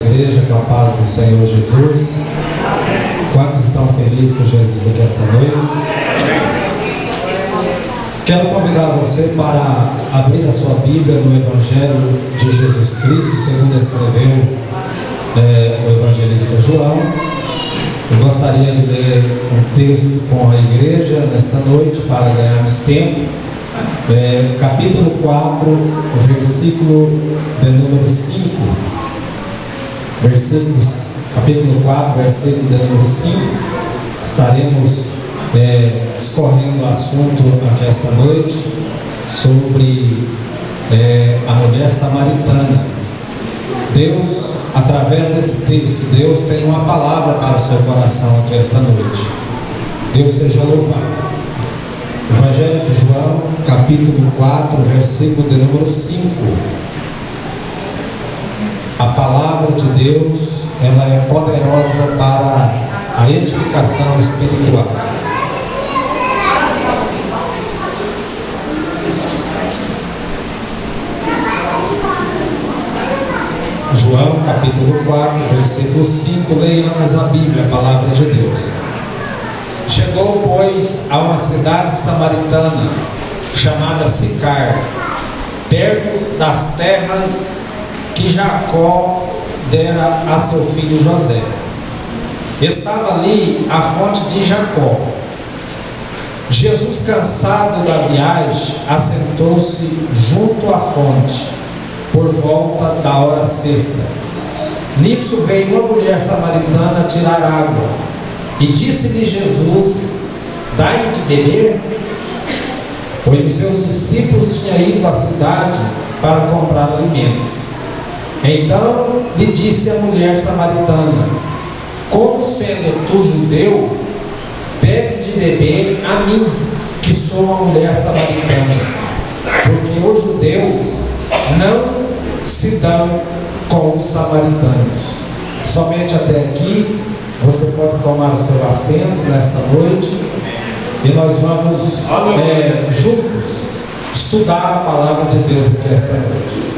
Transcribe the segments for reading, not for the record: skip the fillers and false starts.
igreja, com a paz do Senhor Jesus. Quantos estão felizes com Jesus aqui esta noite? Quero convidar você para abrir a sua Bíblia no Evangelho de Jesus Cristo, segundo escreveu o evangelista João. Eu gostaria de ler um texto com a igreja nesta noite para ganharmos tempo. Capítulo 4, versículo de número 5. Capítulo 4, versículo de número 5. Estaremos discorrendo o assunto aqui esta noite sobre a mulher samaritana. Deus, através desse texto, Deus tem uma palavra para o seu coração aqui esta noite. Deus seja louvado. Evangelho de João, capítulo 4, versículo de número 5. A palavra de Deus, ela é poderosa para a edificação espiritual. João, capítulo 4, versículo 5, leiamos a Bíblia, a palavra de Deus. Chegou, pois, a uma cidade samaritana, chamada Sicar, perto das terras que Jacó dera a seu filho José. Estava ali a fonte de Jacó. Jesus, cansado da viagem, assentou-se junto à fonte, por volta da hora sexta. Nisso veio uma mulher samaritana tirar água. E disse-lhe Jesus: dai-me de beber? Pois os seus discípulos tinham ido à cidade para comprar alimentos. Então lhe disse a mulher samaritana: como sendo tu judeu, pedes de beber a mim, que sou uma mulher samaritana? Porque os judeus não se dão com os samaritanos. Somente até aqui. Você pode tomar o seu assento nesta noite e nós vamos juntos estudar a palavra de Deus aqui esta noite.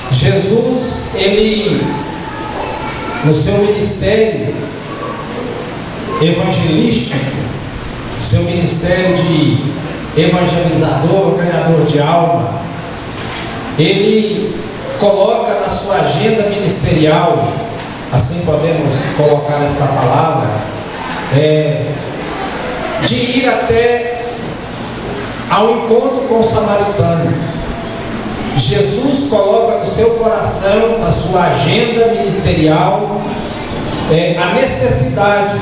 Jesus, ele, no seu ministério evangelístico, seu ministério de evangelizador, ganhador de alma, ele coloca na sua agenda ministerial, assim podemos colocar esta palavra, de ir até ao encontro com os samaritanos. Jesus coloca no seu coração, na sua agenda ministerial, a necessidade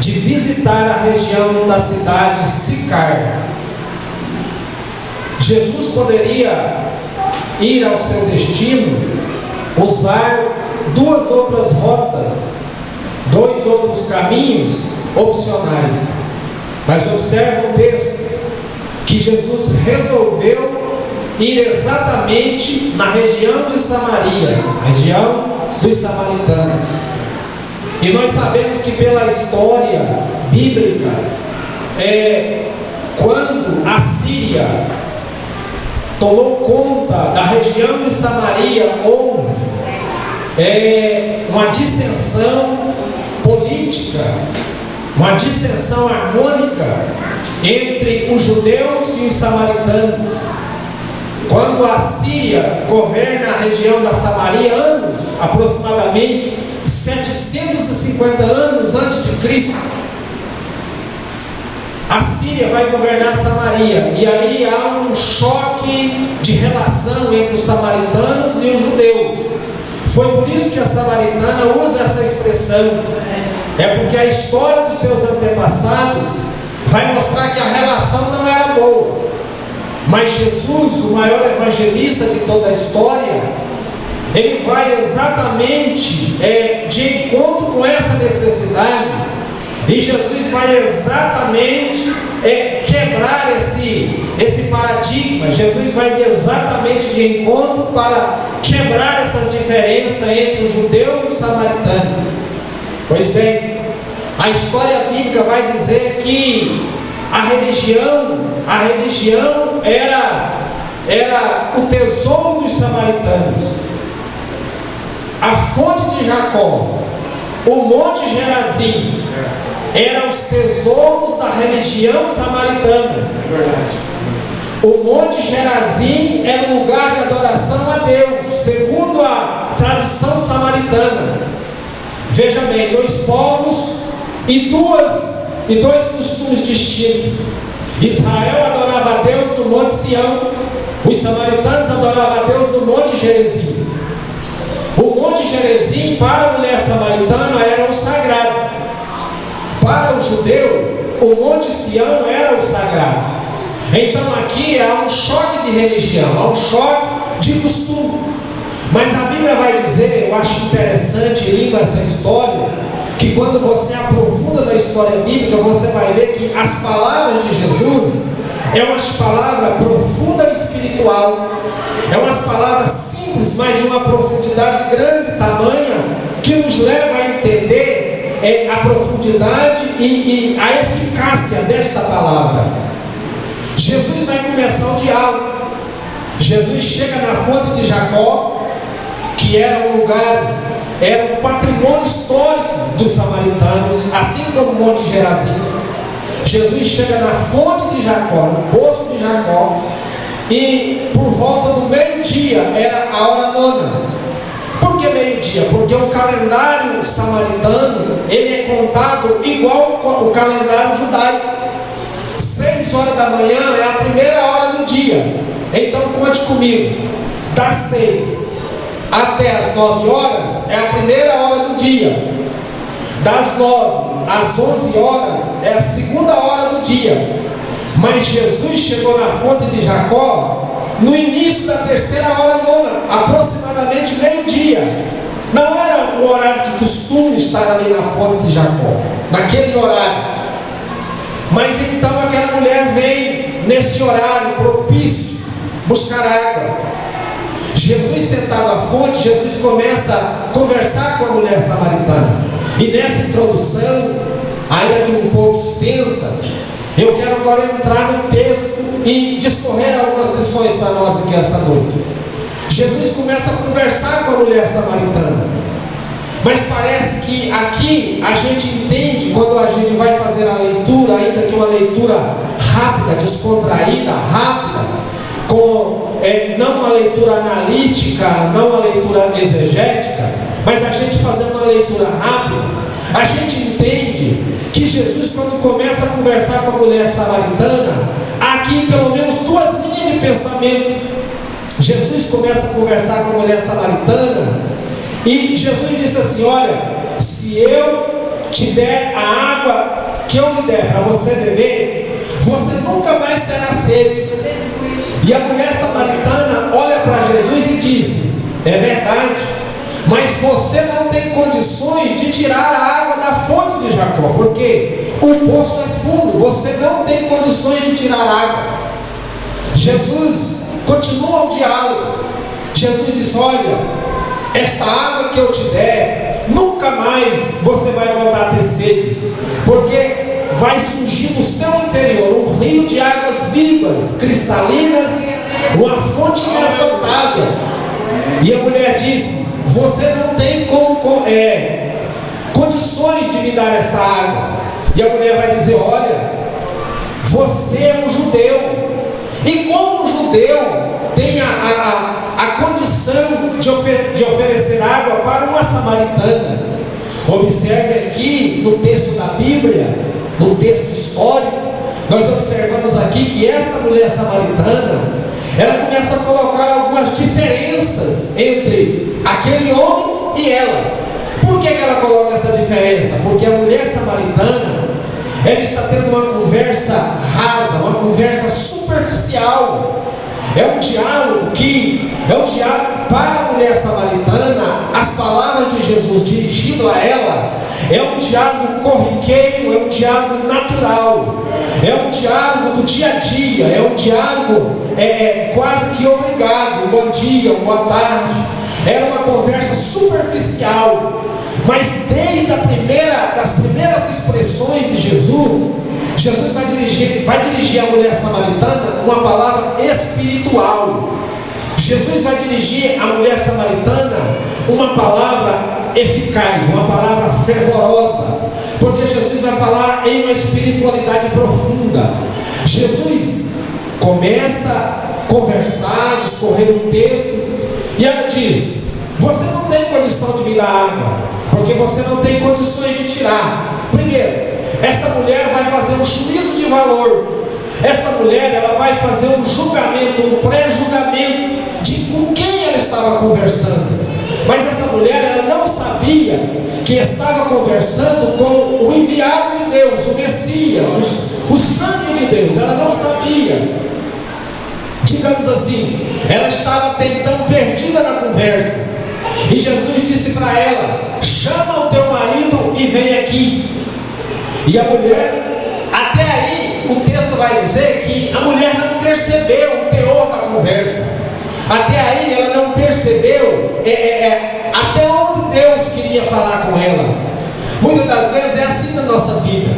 de visitar a região da cidade Sicar. Jesus poderia ir ao seu destino, usar duas outras rotas, dois outros caminhos opcionais. Mas observe o texto, que Jesus resolveu ir exatamente na região de Samaria, a região dos samaritanos. E nós sabemos que pela história bíblica, quando a Síria tomou conta da região de Samaria, houve uma dissensão política, uma dissensão harmônica entre os judeus e os samaritanos. Quando a Síria governa a região da Samaria, aproximadamente 750 anos antes de Cristo, a Síria vai governar Samaria, e aí há um choque de relação entre os samaritanos e os judeus. Foi por isso que a samaritana usa essa expressão. É porque a história dos seus antepassados vai mostrar que a relação não era boa. Mas Jesus, o maior evangelista de toda a história, ele vai exatamente de encontro com essa necessidade. E Jesus vai exatamente quebrar esse paradigma. Jesus vai exatamente de encontro para quebrar essas diferenças entre o judeu e o samaritano. Pois bem, a história bíblica vai dizer que a religião era o tesouro dos samaritanos. a fonte de Jacó, o Monte Gerazim, eram os tesouros da religião samaritana. O Monte Gerazim era um lugar de adoração a Deus, segundo a tradução samaritana. Veja bem, dois povos e dois costumes distintos. Israel adorava a Deus no Monte Sião, os samaritanos adoravam a Deus no Monte Gerizim. O Monte Gerizim para a mulher samaritana era o sagrado. Para o judeu, o Monte Sião era o sagrado. Então aqui há um choque de religião, há um choque de costume. Mas a Bíblia vai dizer, eu acho interessante e linda essa história, que quando você aprofunda na história bíblica, você vai ver que as palavras de Jesus é uma palavra profunda e espiritual. É umas palavras simples, mas de uma profundidade grande, tamanha, que nos leva a entender a profundidade e a eficácia desta palavra. Jesus vai começar o diálogo. Jesus chega na fonte de Jacó, que era um lugar, era um patrimônio histórico dos samaritanos, assim como o Monte Gerazim. Jesus chega na fonte de Jacó, no poço de Jacó, e por volta do meio-dia, era a hora nona. Por que meio-dia? Porque o calendário samaritano, ele é contado igual o calendário judaico. 6 horas da manhã é a primeira hora do dia. Então conte comigo, das 6 até as 9 horas é a primeira hora do dia. Das 9 às 11 horas é a segunda hora do dia. Mas Jesus chegou na fonte de Jacó no início da terceira hora nona, aproximadamente meio-dia. Não era o horário de costume estar ali na fonte de Jacó, naquele horário. Mas então aquela mulher vem nesse horário propício buscar água. Jesus sentado à fonte, Jesus começa a conversar com a mulher samaritana. E nessa introdução, ainda que um pouco extensa, eu quero agora entrar no texto e discorrer algumas lições para nós aqui essa noite. Jesus começa a conversar com a mulher samaritana. Mas parece que aqui a gente entende, quando a gente vai fazer a leitura, ainda que uma leitura rápida, descontraída, rápida, não uma leitura analítica, não uma leitura exegética, mas a gente fazendo uma leitura rápida, a gente entende que Jesus, quando começa a conversar com a mulher samaritana, aqui pelo menos duas linhas de pensamento. Jesus começa a conversar com a mulher samaritana e Jesus disse assim: olha, se eu te der a água que eu lhe der para você beber, você nunca mais terá sede. E a mulher samaritana olha para Jesus e diz: é verdade, mas você não tem condições de tirar a água da fonte de Jacó, porque o poço é fundo, você não tem condições de tirar a água. Jesus continua o diálogo. Jesus diz: olha, esta água que eu te der, nunca mais você vai voltar a ter sede, porque vai surgir no seu interior um rio de águas vivas, cristalinas, uma fonte inesgotável. E a mulher disse: você não tem condições de me dar esta água. E a mulher vai dizer: olha, você é um judeu, e como um judeu tem a condição de oferecer água para uma samaritana. Observe aqui no texto da Bíblia, no texto histórico, nós observamos aqui que esta mulher samaritana, ela começa a colocar algumas diferenças entre aquele homem e ela. Por que ela coloca essa diferença? Porque a mulher samaritana, ela está tendo uma conversa rasa, uma conversa superficial. É um diálogo para a mulher samaritana. As palavras de Jesus dirigido a ela é um diálogo corriqueiro, é um diálogo natural, é um diálogo do dia a dia, é um diálogo quase que obrigado. Um bom dia, uma boa tarde. Era uma conversa superficial. Mas desde das primeiras expressões de Jesus, Jesus vai dirigir à mulher samaritana uma palavra espiritual. Jesus vai dirigir à mulher samaritana uma palavra eficaz, uma palavra fervorosa, porque Jesus vai falar em uma espiritualidade profunda. Jesus começa a conversar, discorrer um texto, e ela diz: você não tem condição de me dar água, porque você não tem condições de tirar. Primeiro, esta mulher vai fazer um juízo de valor. Esta mulher, ela vai fazer um julgamento, um pré-julgamento de com quem ela estava conversando. Mas essa mulher, ela não sabia que estava conversando com o enviado de Deus, o Messias, o Santo de Deus. Ela não sabia. Digamos assim, ela estava até então perdida na conversa. E Jesus disse para ela: chama o teu marido e vem aqui. E a mulher, até aí, o texto vai dizer que a mulher não percebeu o teor da conversa. Até aí ela não percebeu até onde Deus queria falar com ela. Muitas das vezes é assim na nossa vida.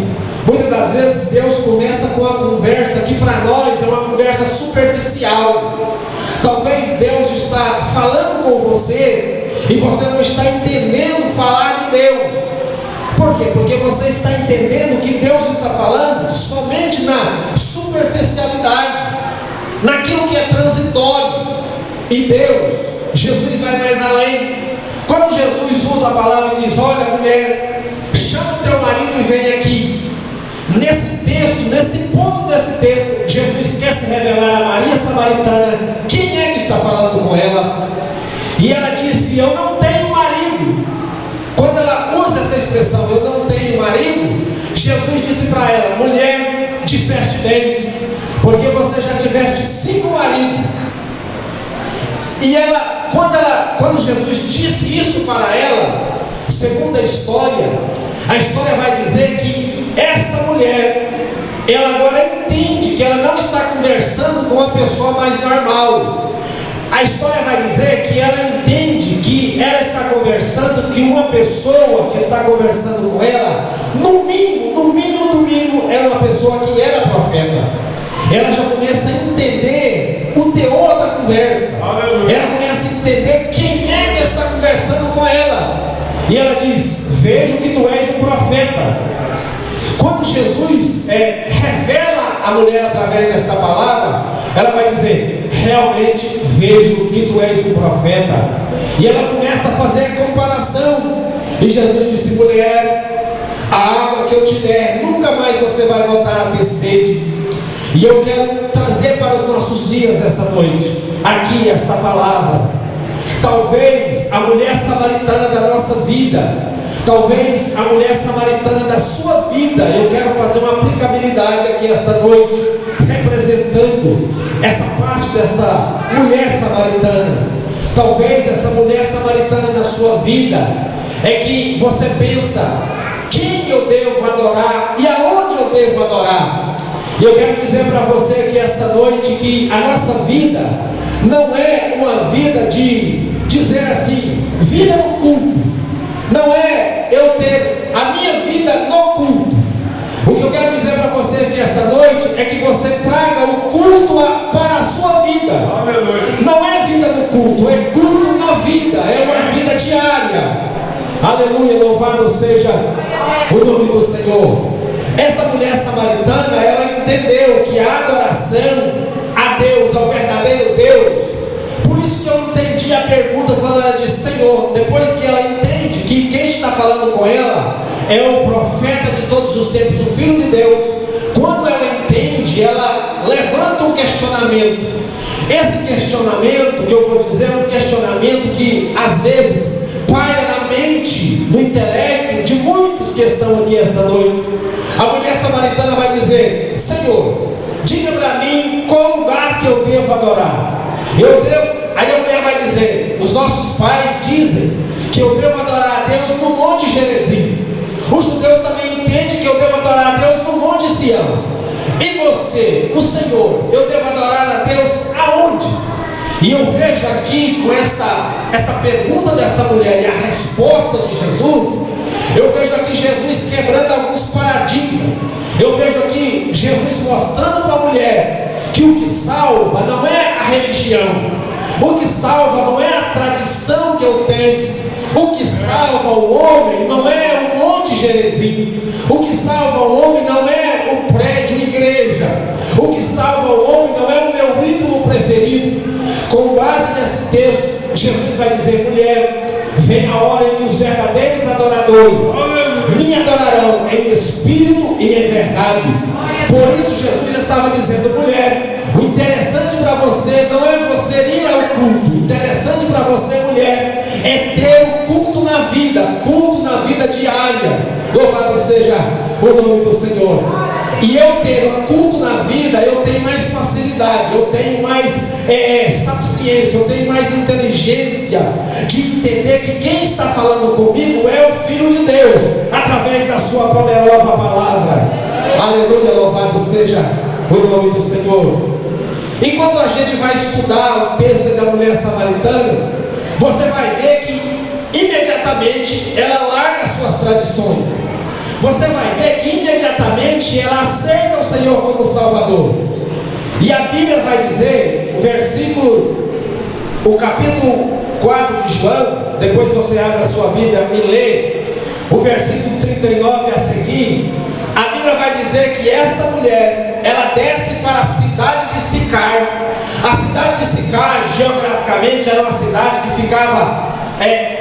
Muitas das vezes Deus começa com uma conversa que para nós é uma conversa superficial. Talvez Deus está falando com você e você não está entendendo falar de Deus. Por quê? Porque você está entendendo que Deus está falando somente na superficialidade, naquilo que é transitório. E Deus, Jesus vai mais além. Quando Jesus usa a palavra e diz: olha, mulher, chama o teu marido e vem aqui. Nesse texto, nesse ponto desse texto, Jesus quer se revelar a Maria Samaritana. Quem é que está falando com ela? E ela disse: eu não tenho marido. Quando ela usa essa expressão, eu não tenho marido, Jesus disse para ela: mulher, disseste bem, porque você já tiveste 5 maridos. E quando Jesus disse isso para ela, segundo a história vai dizer que esta mulher, ela agora entende que ela não está conversando com uma pessoa mais normal. A história vai dizer que ela entende que ela está conversando, que uma pessoa que está conversando com ela, no mínimo, era uma pessoa que era profeta. Ela já começa a entender o teor da conversa. Ela começa a entender quem é que está conversando com ela. E ela diz: vejo que tu és um profeta. Quando Jesus revela a mulher através desta palavra, ela vai dizer: realmente vejo que tu és um profeta. E ela começa a fazer a comparação. E Jesus disse: mulher, a água que eu te der, nunca mais você vai voltar a ter sede. E eu quero trazer para os nossos dias essa noite, aqui esta palavra. Talvez a mulher samaritana da nossa vida, talvez a mulher samaritana da sua vida, eu quero fazer uma aplicabilidade aqui esta noite, representando essa parte desta mulher samaritana. Talvez essa mulher samaritana na sua vida é que você pensa: quem eu devo adorar e aonde eu devo adorar? E eu quero dizer para você aqui esta noite que a nossa vida não é uma vida de dizer assim, vida no culto. Não é eu ter a minha vida no culto. O que eu quero dizer para você aqui esta noite é que você traga o culto para a sua vida. Não é vida no culto, é culto na vida, é uma vida diária. Aleluia, louvado seja o nome do Senhor. Essa mulher samaritana, ela entendeu que a adoração a Deus, ao verdadeiro Deus. Por isso que eu entendi a pergunta quando ela disse: Senhor, depois que ela entende que quem está falando com ela é o profeta de todos os tempos, o Filho de Deus. Quando ela entende, ela levanta um questionamento. Esse questionamento que eu vou dizer é um questionamento que às vezes paira na mente, no intelecto de muitos que estão aqui esta noite. A mulher samaritana vai dizer: Senhor, diga para mim qual lugar que eu devo adorar. Aí a mulher vai dizer: os nossos pais dizem que eu devo adorar a Deus no Monte Gerizim. Os judeus também entendem que eu devo adorar a Deus no Monte Sião. E você, o Senhor, eu devo adorar a Deus aonde? E eu vejo aqui com esta pergunta desta mulher e a resposta de Jesus, eu vejo aqui Jesus quebrando alguns paradigmas. Eu vejo aqui Jesus mostrando para a mulher que o que salva não é a religião, o que salva não é a tradição que eu tenho, O que salva o homem não é o Monte Gerizim. O que salva o homem não é o prédio igreja. O que salva o homem não é o meu ídolo preferido. Com base nesse texto, Jesus vai dizer: mulher, vem a hora em que os verdadeiros adoradores me adorarão em espírito e em verdade. Por isso Jesus já estava dizendo: mulher, o interessante para você não é você ir ao culto. O interessante para você, mulher, é ter o culto na vida diária. Louvado seja o nome do Senhor. E eu ter o culto na vida, eu tenho mais facilidade, eu tenho mais sapiência, eu tenho mais inteligência de entender que quem está falando comigo é o Filho de Deus, através da sua poderosa palavra. Aleluia, louvado seja o nome do Senhor. E quando a gente vai estudar o texto da mulher samaritana, você vai ver que imediatamente ela larga suas tradições. Você vai ver que imediatamente ela aceita o Senhor como Salvador. E a Bíblia vai dizer, o capítulo 4 de João, depois você abre a sua Bíblia e lê o versículo 39 a seguir. A Bíblia vai dizer que esta mulher, ela desce para a cidade de Sicar. A cidade de Sicar, geograficamente, era uma cidade que ficava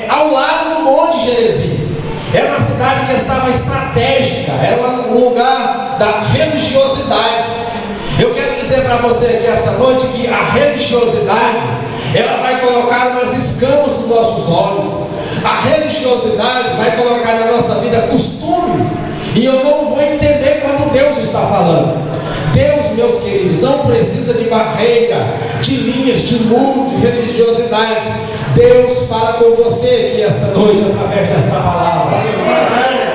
ao lado do Monte Gerizim. Era uma cidade que estava estratégica, era um lugar da religiosidade. Eu quero dizer para você aqui esta noite que a religiosidade, ela vai colocar umas escamas nos nossos olhos. A religiosidade vai colocar na nossa vida costumes, e eu não vou entender quando Deus está falando. Deus, meus queridos, não precisa de barreira, de linhas, de muro, de religiosidade. Deus fala com você aqui esta noite através desta palavra.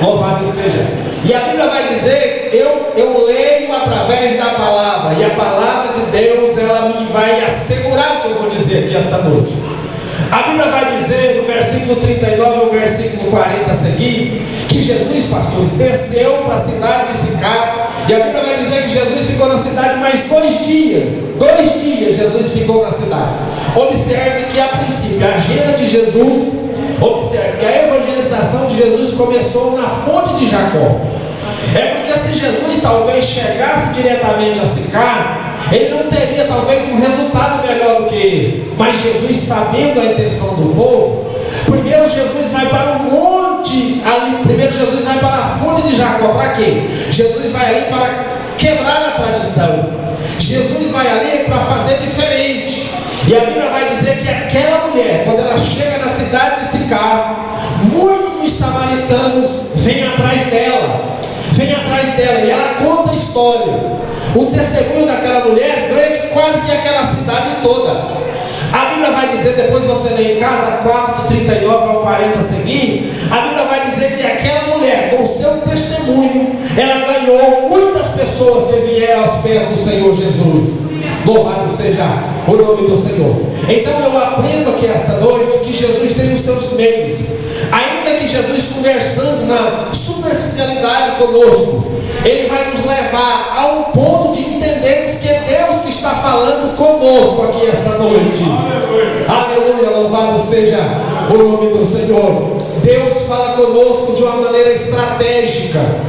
Louvado seja. E a Bíblia vai dizer: eu leio através da palavra, e a palavra de Deus, ela me vai assegurar o que eu vou dizer aqui esta noite. A Bíblia vai dizer no versículo 39 ao versículo 40 a seguir, que Jesus, pastores, desceu para a cidade de Sicar. E a Bíblia vai dizer que Jesus ficou na cidade mais 2 dias. 2 dias Jesus ficou na cidade. Observe que a princípio a agenda de Jesus, observe que a evangelização de Jesus começou na fonte de Jacó. É porque se Jesus talvez chegasse diretamente a Sicar, ele não teria talvez um resultado melhor do que esse. Mas Jesus, sabendo a intenção do povo, primeiro Jesus vai para o monte ali, primeiro Jesus vai para a fonte de Jacó. Para quê? Jesus vai ali para quebrar a tradição. Jesus vai ali para fazer diferente. E a Bíblia vai dizer que aquela mulher, quando ela chega na cidade de Sicar, muitos dos samaritanos vêm atrás dela. E ela conta a história. O testemunho daquela mulher ganha quase que aquela cidade toda. A Bíblia vai dizer, depois você lê em casa 4 do 39 ao 40 a seguir, a Bíblia vai dizer que aquela mulher, com o seu testemunho, ela ganhou muitas pessoas que vieram aos pés do Senhor Jesus. Louvado seja o nome do Senhor. Então eu aprendo aqui esta noite que Jesus tem os seus meios. Ainda que Jesus, conversando na superficialidade conosco, Ele vai nos levar a um ponto de entendermos que é Deus que está falando conosco aqui esta noite. Aleluia, louvado seja o nome do Senhor. Deus fala conosco de uma maneira estratégica.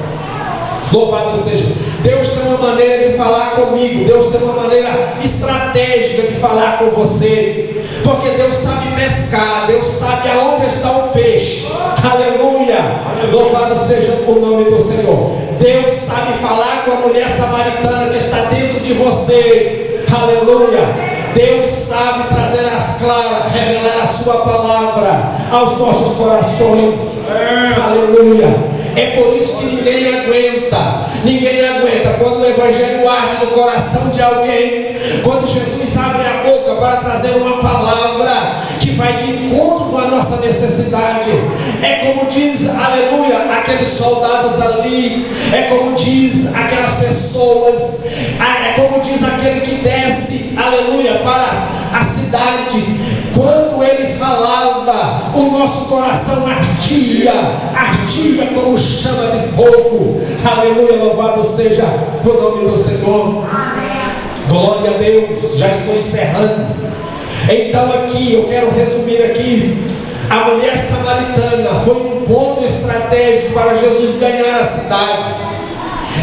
Louvado seja. Deus tem uma maneira de falar comigo. Deus tem uma maneira estratégica de falar com você. Porque Deus sabe pescar. Deus sabe aonde está o peixe. Aleluia. Louvado seja o nome do Senhor. Deus sabe falar com a mulher samaritana que está dentro de você. Aleluia. Deus sabe trazer as claras, revelar a sua palavra aos nossos corações. Aleluia. É por isso que ninguém aguenta quando o evangelho arde no coração de alguém, quando Jesus abre a boca para trazer uma palavra que vai de encontro com a nossa necessidade. É como diz, aleluia, aqueles soldados ali, é como diz aquelas pessoas, é como diz aquele que desce, aleluia, para a cidade. Quando ele falava, o nosso coração ardia como chama de fogo. Aleluia, louvado seja o nome do Senhor. Glória a Deus. Já estou encerrando. Então aqui, eu quero resumir aqui A mulher samaritana foi um ponto estratégico para Jesus ganhar a cidade.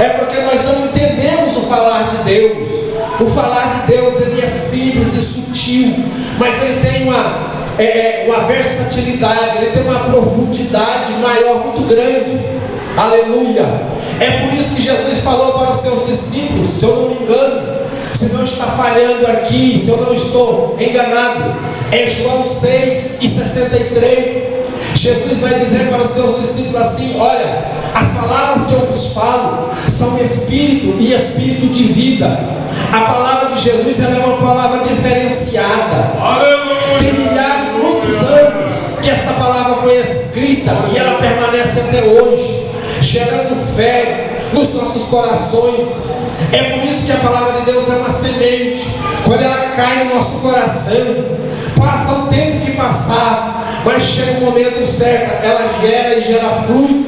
É porque nós não entendemos o falar de Deus. O falar de Deus, ele é simples e sutil, mas ele tem uma versatilidade, ele tem uma profundidade maior, muito grande. Aleluia. É por isso que Jesus falou para os seus discípulos, se eu não me engano, se não está falhando aqui, se eu não estou enganado, é João 6:63. Jesus vai dizer para os seus discípulos assim: olha, as palavras que eu vos falo são espírito e espírito de vida. A palavra de Jesus, ela é uma palavra diferenciada. Aleluia. Tem milhares, muitos anos que esta palavra foi escrita e ela permanece até hoje, gerando fé nos nossos corações. É por isso que a palavra de Deus é uma semente. Quando ela cai no nosso coração, passa o tempo que passar, mas chega o momento certo, ela gera e gera frutos,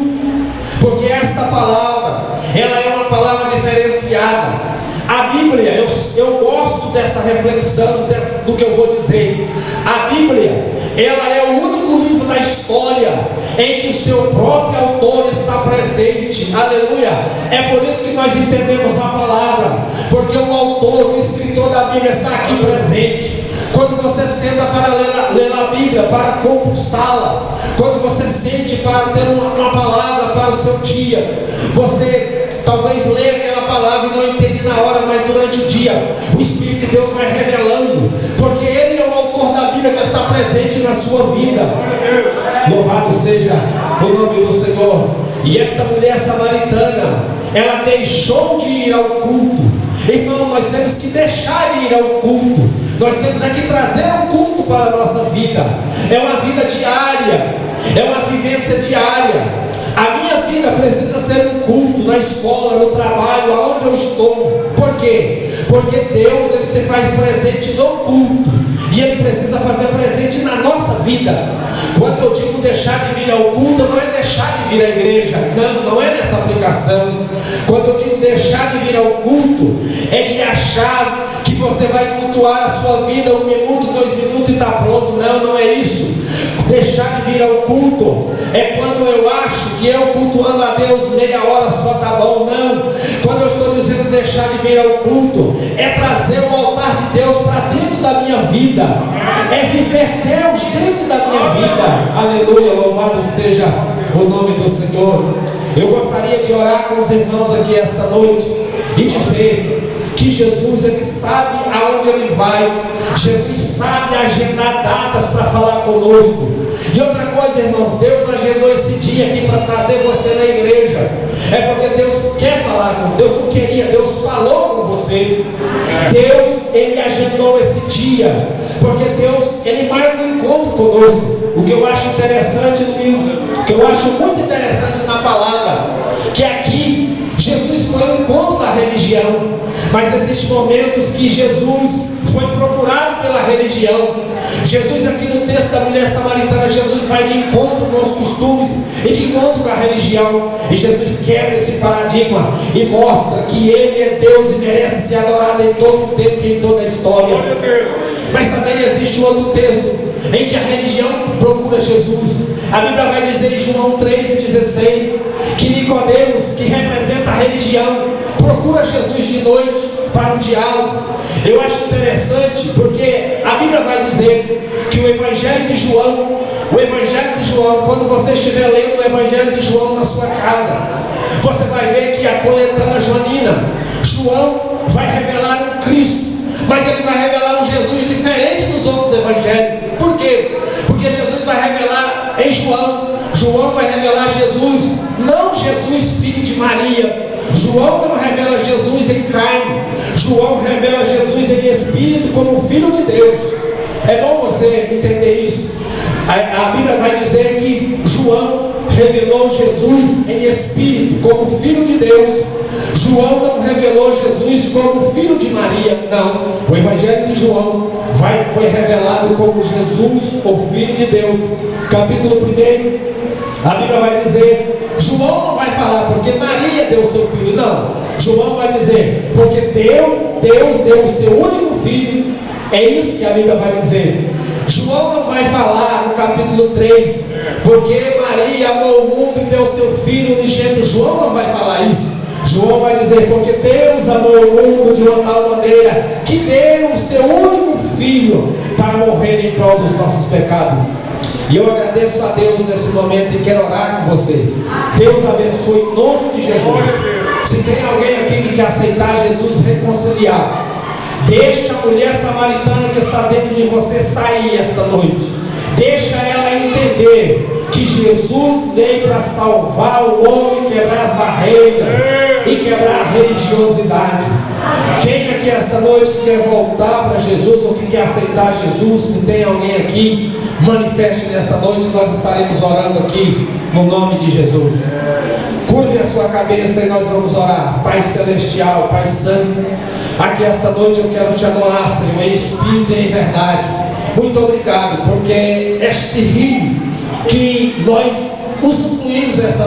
porque esta palavra, ela é uma palavra diferenciada. A Bíblia, eu gosto dessa reflexão, do que eu vou dizer. A Bíblia, ela é o único livro da história em que o seu próprio autor está presente. Aleluia. É por isso que nós entendemos a palavra, porque o autor, o escritor da Bíblia está aqui presente. Quando você senta para ler a Bíblia, para compulsá-la, quando você sente para ter uma palavra para o seu dia, você talvez lê aquela palavra e não entende na hora, mas durante o dia o Espírito de Deus vai revelando, porque Ele é o autor da Bíblia que está presente na sua vida. Louvado seja o nome do Senhor. E esta mulher samaritana, ela deixou de ir ao culto. Irmão, nós temos que deixar de ir ao culto. Nós temos aqui trazer um culto para a nossa vida. É uma vida diária, é uma vivência diária. A minha vida precisa ser um culto na escola, no trabalho, aonde eu estou. Por quê? Porque Deus, Ele se faz presente no culto, e Ele precisa fazer presente na nossa vida. Quando eu digo deixar de vir ao culto, não é deixar de vir à igreja. Não é nessa aplicação. Quando eu digo deixar de vir ao culto, é de achar que você vai cultuar a sua vida 1 minuto, 2 minutos e está pronto. Não é isso. Deixar de vir ao culto é quando eu acho que eu cultuando a Deus meia hora só está bom. Não. Quando eu estou dizendo deixar de vir ao culto, é trazer o altar de Deus para dentro da minha vida, é viver Deus dentro da minha vida. Aleluia, louvado seja o nome do Senhor. Eu gostaria de orar com os irmãos aqui esta noite e dizer que Jesus, Ele sabe aonde Ele vai. Jesus sabe agendar datas para falar conosco. E outra coisa, irmãos, Deus agendou esse dia aqui para trazer você na igreja. É porque Deus quer falar com Deus, não queria, Deus falou com você. Deus, Ele agendou esse dia, porque Deus, Ele marca um encontro conosco. O que eu acho interessante, Luiz, o que eu acho muito interessante na palavra, que aqui Jesus foi um encontro da religião, mas existem momentos que Jesus foi procurado pela religião. Jesus, aqui no texto da mulher samaritana, Jesus vai de encontro com os costumes e de encontro com a religião, e Jesus quebra esse paradigma e mostra que Ele é Deus e merece ser adorado em todo o tempo e em toda a história. Mas também existe outro texto em que a religião procura Jesus. A Bíblia vai dizer em João 3:16 que Nicodemos, que representa a religião, procura Jesus de noite para um diálogo. Eu acho interessante porque a Bíblia vai dizer que o Evangelho de João, quando você estiver lendo o Evangelho de João na sua casa, você vai ver que a coletânea joanina, João vai revelar um Cristo, mas ele vai revelar um Jesus diferente dos outros evangelhos. Por quê? Porque Jesus vai revelar em João vai revelar Jesus, não Jesus filho de Maria. João não revela Jesus em carne, João revela Jesus em espírito como filho de Deus. É bom você entender isso. A Bíblia vai dizer que João revelou Jesus em espírito como filho de Deus. João não revelou Jesus como filho de Maria. Não, o Evangelho de João foi revelado como Jesus, o filho de Deus. Capítulo 1, a Bíblia vai dizer, João não vai falar porque Maria deu o seu filho, não. João vai dizer, porque Deus deu o seu único filho É isso que a Bíblia vai dizer. João não vai falar no capítulo 3, porque Maria amou o mundo e deu seu filho unigênito. João não vai falar isso. João vai dizer, porque Deus amou o mundo de uma tal maneira que deu o seu único filho para morrer em prol dos nossos pecados. E eu agradeço a Deus nesse momento e quero orar com você. Deus abençoe em nome de Jesus. Se tem alguém aqui que quer aceitar Jesus, reconciliar, deixa a mulher samaritana que está dentro de você sair esta noite. Deixa ela entender que Jesus veio para salvar o homem, quebrar as barreiras e quebrar a religiosidade. Quem aqui esta noite quer voltar para Jesus ou que quer aceitar Jesus, se tem alguém aqui, manifeste nesta noite. Nós estaremos orando aqui no nome de Jesus. Curve a sua cabeça e nós vamos orar. Pai Celestial, Pai Santo, aqui esta noite eu quero te adorar, Senhor, em espírito e em verdade. Muito obrigado, porque este rio que nós usufruímos esta